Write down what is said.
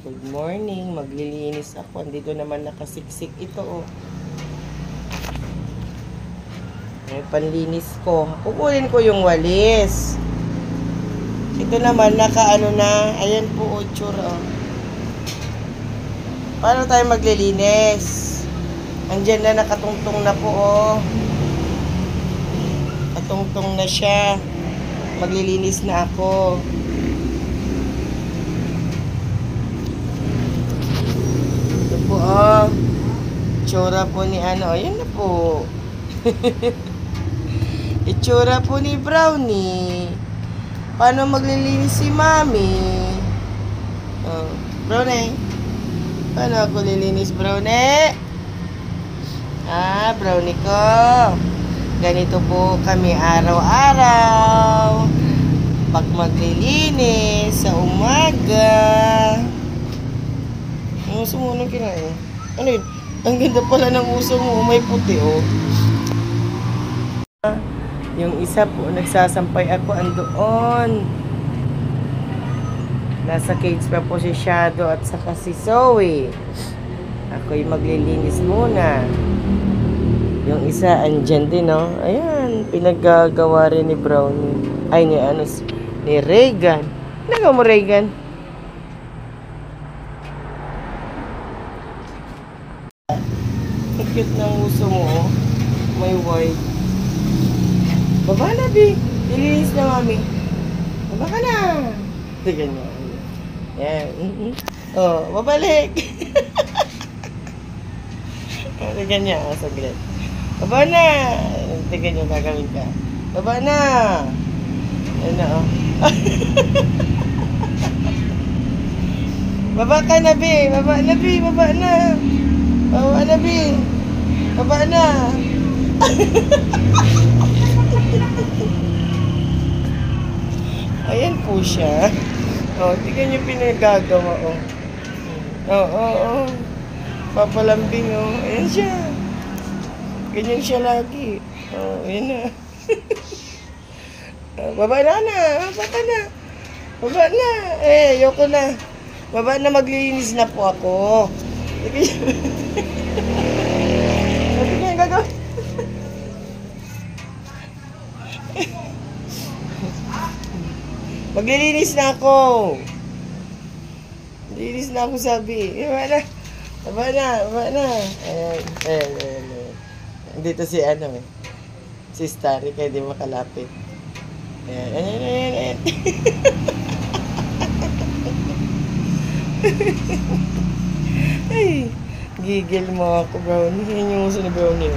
Good morning. Maglilinis ako. Andito naman nakasiksik ito, oh. Ay, panlinis ko. Kukunin ko yung walis. Ito naman, nakaano na. Ayan po, tsura, oh. Paano tayo maglilinis? Andyan na, nakatungtong na po, oh. Katungtong na siya. Maglilinis na ako. Ito po, oh. Itsura po ni ano. Ayan na po. Itsura po ni Brownie. Paano maglilinis si Mami? Oh, Brownie. Paano ako lilinis, Brownie? Brownie ko. Ganito po kami araw-araw. Pag maglilinis sa umaga. Ang uso mo nang kinain. Ano yun? Ang ganda pala ng uso mo. May puti, oh. Yung isa po, nagsasampay ako andoon. Nasa cage pa po si Shadow at saka si Zoe. Ako'y maglilinis muna. Yung isa, andyan din, no? Ayan, pinaggagawa rin ni Brownie. Ay, ni Reagan. Nagawa mo, Reagan? Ang cute ng uso mo, oh. May white. Baba na, Bi. Nilinis na, Mami. Baba ka na. Tignan niya. Ayan. Oh, babalik. Tignan niya, oh, saglit. Baba na! Tignan nyo, gagawin ka. Baba na! Ayan na, oh. Baba ka na, Bi! Baba na, Bi! Baba na! Baba na, Bi! Baba na! Ayan po siya. Oh, tignan nyo pinagagawa, oh. Oh. Papalambing, oh. Ayan siya. Ganyan siya lagi. Oh, yun na. Baba na. Baba ka na. Baba na. Ayoko na. Baba na, maglilinis na po ako. Sabi niya, gagawin. Maglilinis na ako. Maglilinis na ako, sabi. Baba na. Baba na. Ayan. Dito si si Starry, kaya di makalapit. Ayan. Ay, gigil mo ako, Brownie. Yan yung uso ni Brownie.